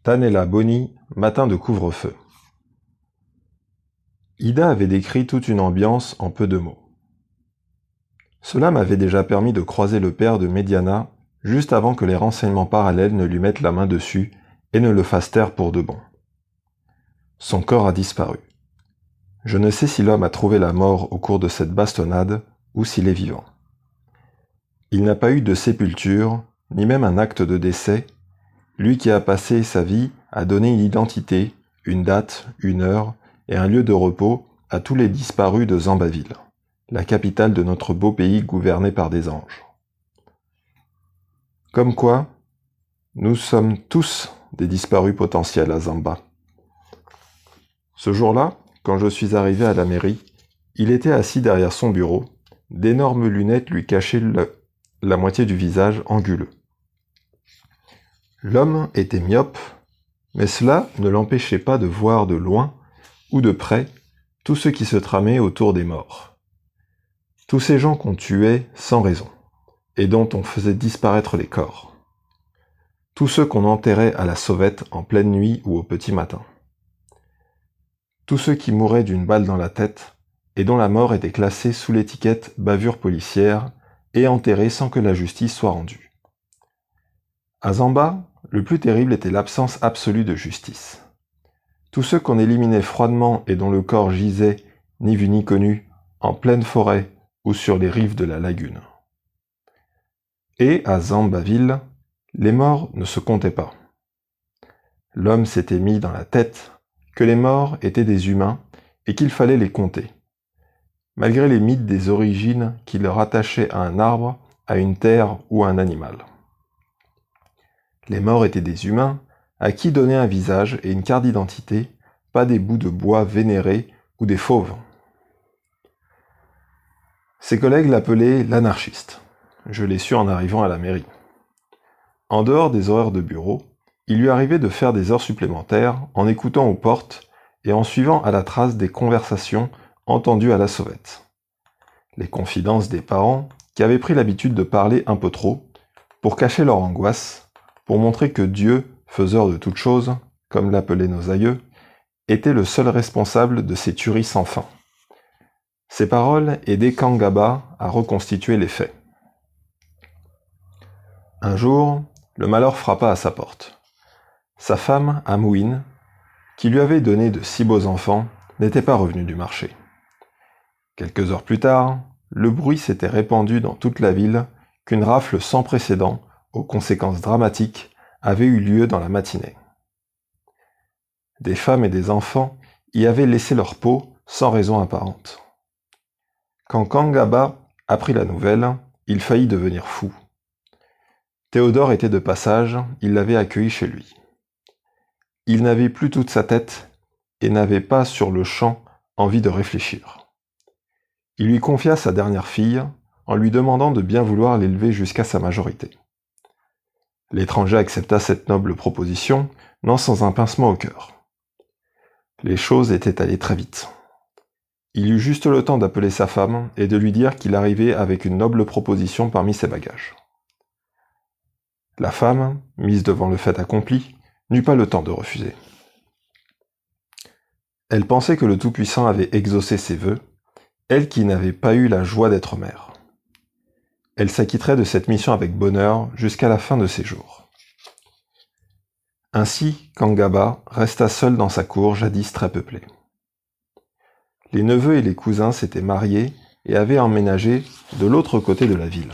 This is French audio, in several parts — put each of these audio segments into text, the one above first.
Tanella Boni, matin de couvre-feu. Ida avait décrit toute une ambiance en peu de mots. Cela m'avait déjà permis de croiser le père de Mediana juste avant que les renseignements parallèles ne lui mettent la main dessus et ne le fassent taire pour de bon. Son corps a disparu. Je ne sais si l'homme a trouvé la mort au cours de cette bastonnade ou s'il est vivant. Il n'a pas eu de sépulture, ni même un acte de décès, lui qui a passé sa vie à donner une identité, une date, une heure et un lieu de repos à tous les disparus de Zambaville, la capitale de notre beau pays gouverné par des anges. Comme quoi, nous sommes tous des disparus potentiels à Zamba. Ce jour-là, quand je suis arrivé à la mairie, il était assis derrière son bureau, d'énormes lunettes lui cachaient la moitié du visage anguleux. L'homme était myope, mais cela ne l'empêchait pas de voir de loin ou de près tout ce qui se tramait autour des morts. Tous ces gens qu'on tuait sans raison, et dont on faisait disparaître les corps. Tous ceux qu'on enterrait à la sauvette en pleine nuit ou au petit matin. Tous ceux qui mouraient d'une balle dans la tête, et dont la mort était classée sous l'étiquette bavure policière et enterrés sans que la justice soit rendue. À Zamba, le plus terrible était l'absence absolue de justice. Tous ceux qu'on éliminait froidement et dont le corps gisait, ni vu ni connu, en pleine forêt ou sur les rives de la lagune. Et à Zambaville, les morts ne se comptaient pas. L'homme s'était mis dans la tête que les morts étaient des humains et qu'il fallait les compter, malgré les mythes des origines qui le rattachaient à un arbre, à une terre ou à un animal. Les morts étaient des humains à qui donner un visage et une carte d'identité, pas des bouts de bois vénérés ou des fauves. Ses collègues l'appelaient l'anarchiste. Je l'ai su en arrivant à la mairie. En dehors des horaires de bureau, il lui arrivait de faire des heures supplémentaires en écoutant aux portes et en suivant à la trace des conversations entendues à la sauvette. Les confidences des parents qui avaient pris l'habitude de parler un peu trop pour cacher leur angoisse, pour montrer que Dieu, faiseur de toutes choses, comme l'appelaient nos aïeux, était le seul responsable de ces tueries sans fin. Ces paroles aidaient Kangaba à reconstituer les faits. Un jour, le malheur frappa à sa porte. Sa femme, Amouine, qui lui avait donné de si beaux enfants, n'était pas revenue du marché. Quelques heures plus tard, le bruit s'était répandu dans toute la ville qu'une rafle sans précédent, aux conséquences dramatiques, avait eu lieu dans la matinée. Des femmes et des enfants y avaient laissé leur peau sans raison apparente. Quand Kangaba apprit la nouvelle, il faillit devenir fou. Théodore était de passage, il l'avait accueilli chez lui. Il n'avait plus toute sa tête et n'avait pas sur le champ envie de réfléchir. Il lui confia sa dernière fille en lui demandant de bien vouloir l'élever jusqu'à sa majorité. L'étranger accepta cette noble proposition, non sans un pincement au cœur. Les choses étaient allées très vite. Il eut juste le temps d'appeler sa femme et de lui dire qu'il arrivait avec une noble proposition parmi ses bagages. La femme, mise devant le fait accompli, n'eut pas le temps de refuser. Elle pensait que le Tout-Puissant avait exaucé ses vœux, elle qui n'avait pas eu la joie d'être mère. Elle s'acquitterait de cette mission avec bonheur jusqu'à la fin de ses jours. Ainsi, Kangaba resta seul dans sa cour jadis très peuplée. Les neveux et les cousins s'étaient mariés et avaient emménagé de l'autre côté de la ville.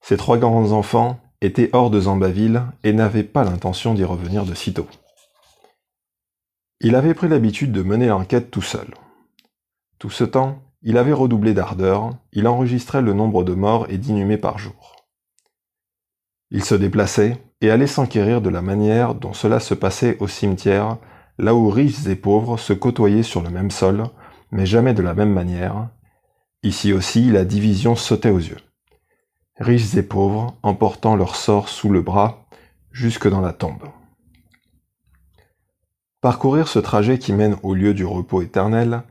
Ses trois grands enfants étaient hors de Zambaville et n'avaient pas l'intention d'y revenir de sitôt. Il avait pris l'habitude de mener l'enquête tout seul. Tout ce temps, il avait redoublé d'ardeur, il enregistrait le nombre de morts et d'inhumés par jour. Il se déplaçait et allait s'enquérir de la manière dont cela se passait au cimetière, là où riches et pauvres se côtoyaient sur le même sol, mais jamais de la même manière. Ici aussi, la division sautait aux yeux. Riches et pauvres emportant leur sort sous le bras, jusque dans la tombe. Parcourir ce trajet qui mène au lieu du repos éternel,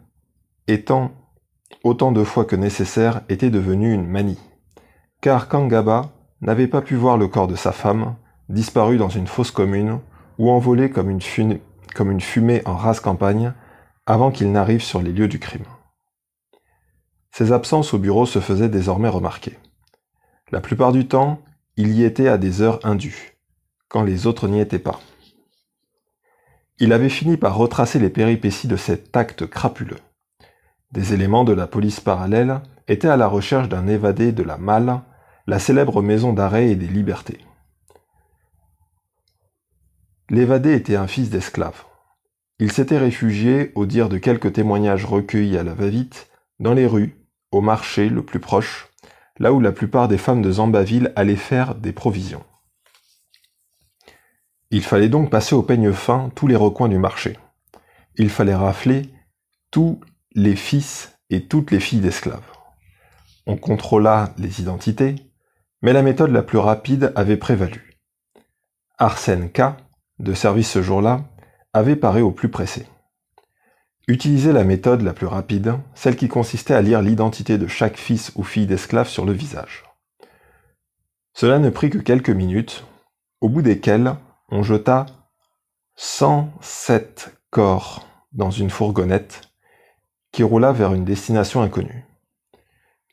étant autant de fois que nécessaire, était devenu une manie, car Kangaba n'avait pas pu voir le corps de sa femme, disparus dans une fosse commune ou envolés comme une fumée en rase campagne avant qu'ils n'arrivent sur les lieux du crime. Ses absences au bureau se faisaient désormais remarquer. La plupart du temps, il y était à des heures indues, quand les autres n'y étaient pas. Il avait fini par retracer les péripéties de cet acte crapuleux. Des éléments de la police parallèle étaient à la recherche d'un évadé de la Malle, la célèbre maison d'arrêt et des libertés. L'évadé était un fils d'esclave. Il s'était réfugié, au dire de quelques témoignages recueillis à la va-vite, dans les rues, au marché le plus proche, là où la plupart des femmes de Zambaville allaient faire des provisions. Il fallait donc passer au peigne fin tous les recoins du marché. Il fallait rafler tous les fils et toutes les filles d'esclaves. On contrôla les identités, mais la méthode la plus rapide avait prévalu. Arsène K, de service ce jour-là, avait paré au plus pressé. Utiliser la méthode la plus rapide, celle qui consistait à lire l'identité de chaque fils ou fille d'esclave sur le visage. Cela ne prit que quelques minutes, au bout desquelles on jeta 107 corps dans une fourgonnette qui roula vers une destination inconnue.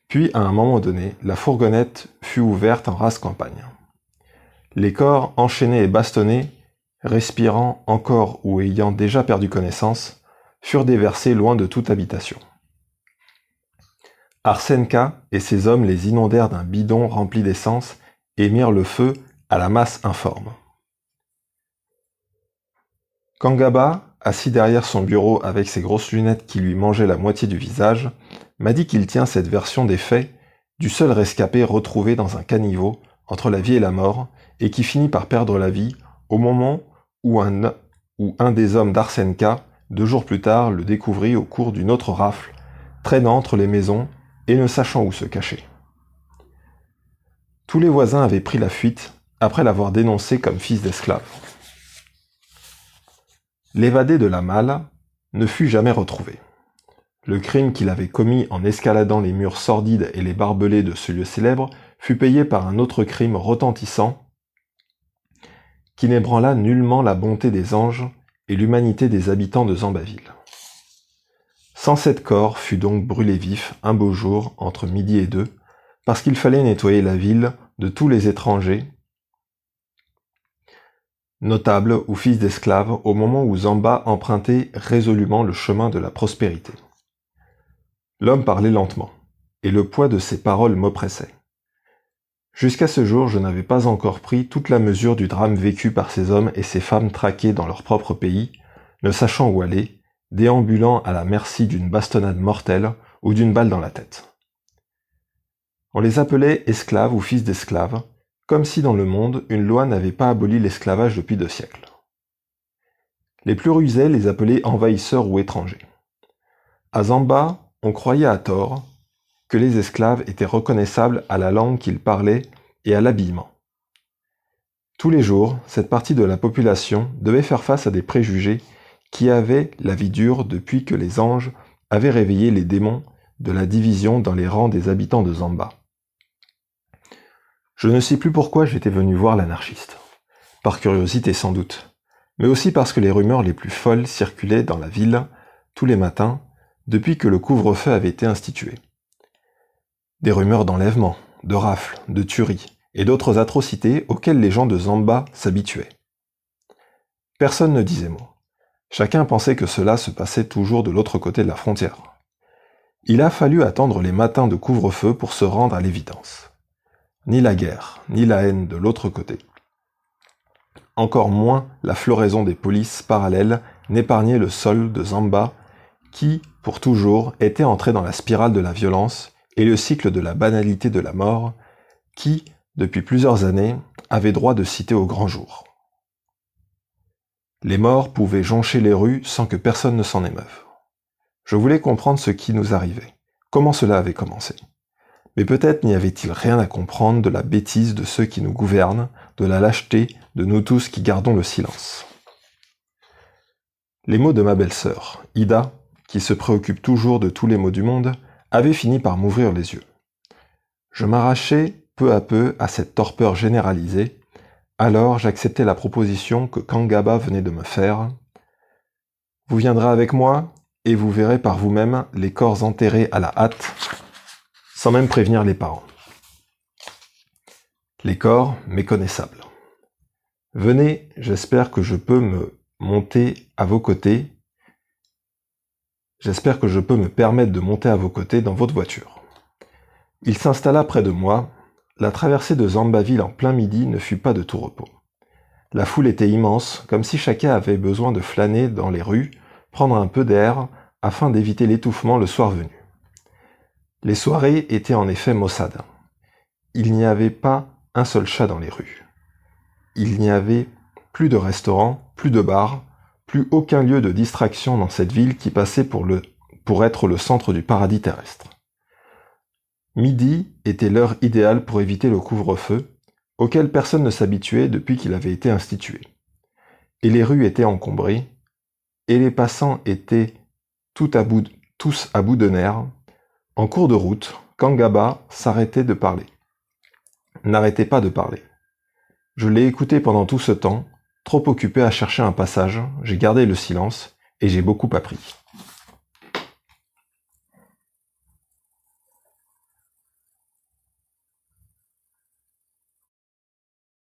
Puis, à un moment donné, la fourgonnette fut ouverte en rase campagne. Les corps enchaînés et bastonnés, respirant encore ou ayant déjà perdu connaissance, furent déversés loin de toute habitation. Arsène K et ses hommes les inondèrent d'un bidon rempli d'essence et mirent le feu à la masse informe. Kangaba, assis derrière son bureau avec ses grosses lunettes qui lui mangeaient la moitié du visage, m'a dit qu'il tient cette version des faits du seul rescapé retrouvé dans un caniveau entre la vie et la mort et qui finit par perdre la vie au moment où un des hommes d'Arsène K, 2 jours plus tard, le découvrit au cours d'une autre rafle, traînant entre les maisons et ne sachant où se cacher. Tous les voisins avaient pris la fuite après l'avoir dénoncé comme fils d'esclave. L'évadé de la Malle ne fut jamais retrouvé. Le crime qu'il avait commis en escaladant les murs sordides et les barbelés de ce lieu célèbre fut payé par un autre crime retentissant qui n'ébranla nullement la bonté des anges et l'humanité des habitants de Zambaville. 107 corps fut donc brûlés vifs un beau jour entre midi et 2 parce qu'il fallait nettoyer la ville de tous les étrangers, notables ou fils d'esclaves, au moment où Zamba empruntait résolument le chemin de la prospérité. L'homme parlait lentement, et le poids de ses paroles m'oppressait. Jusqu'à ce jour, je n'avais pas encore pris toute la mesure du drame vécu par ces hommes et ces femmes traqués dans leur propre pays, ne sachant où aller, déambulant à la merci d'une bastonnade mortelle ou d'une balle dans la tête. On les appelait esclaves ou fils d'esclaves, comme si dans le monde, une loi n'avait pas aboli l'esclavage depuis 2 siècles. Les plus rusés les appelaient envahisseurs ou étrangers. À Zamba, on croyait à tort que les esclaves étaient reconnaissables à la langue qu'ils parlaient et à l'habillement. Tous les jours, cette partie de la population devait faire face à des préjugés qui avaient la vie dure depuis que les anges avaient réveillé les démons de la division dans les rangs des habitants de Zamba. Je ne sais plus pourquoi j'étais venu voir l'anarchiste. Par curiosité sans doute, mais aussi parce que les rumeurs les plus folles circulaient dans la ville tous les matins depuis que le couvre-feu avait été institué. Des rumeurs d'enlèvement, de rafles, de tueries et d'autres atrocités auxquelles les gens de Zamba s'habituaient. Personne ne disait mot. Chacun pensait que cela se passait toujours de l'autre côté de la frontière. Il a fallu attendre les matins de couvre-feu pour se rendre à l'évidence. Ni la guerre, ni la haine de l'autre côté. Encore moins la floraison des polices parallèles n'épargnait le sol de Zamba qui, pour toujours, était entré dans la spirale de la violence et le cycle de la banalité de la mort qui, depuis plusieurs années, avait droit de citer au grand jour. Les morts pouvaient joncher les rues sans que personne ne s'en émeuve. Je voulais comprendre ce qui nous arrivait, comment cela avait commencé. Mais peut-être n'y avait-il rien à comprendre de la bêtise de ceux qui nous gouvernent, de la lâcheté de nous tous qui gardons le silence. Les mots de ma belle-sœur, Ida, qui se préoccupe toujours de tous les maux du monde, avaient fini par m'ouvrir les yeux. Je m'arrachais peu à peu à cette torpeur généralisée, Alors j'acceptai la proposition que Kangaba venait de me faire. Vous viendrez avec moi et vous verrez par vous-même les corps enterrés à la hâte, sans même prévenir les parents. Les corps méconnaissables. Venez, j'espère que je peux me monter à vos côtés. J'espère que je peux me permettre de monter à vos côtés dans votre voiture. Il s'installa près de moi. La traversée de Zambaville en plein midi ne fut pas de tout repos. La foule était immense, comme si chacun avait besoin de flâner dans les rues, prendre un peu d'air, afin d'éviter l'étouffement le soir venu. Les soirées étaient en effet maussades. Il n'y avait pas un seul chat dans les rues. Il n'y avait plus de restaurants, plus de bars, plus aucun lieu de distraction dans cette ville qui passait pour être le centre du paradis terrestre. Midi était l'heure idéale pour éviter le couvre-feu, auquel personne ne s'habituait depuis qu'il avait été institué. Et les rues étaient encombrées, et les passants étaient tous à bout de nerfs. En cours de route, Kangaba n'arrêtait pas de parler. Je l'ai écouté pendant tout ce temps, trop occupé à chercher un passage, j'ai gardé le silence, et j'ai beaucoup appris.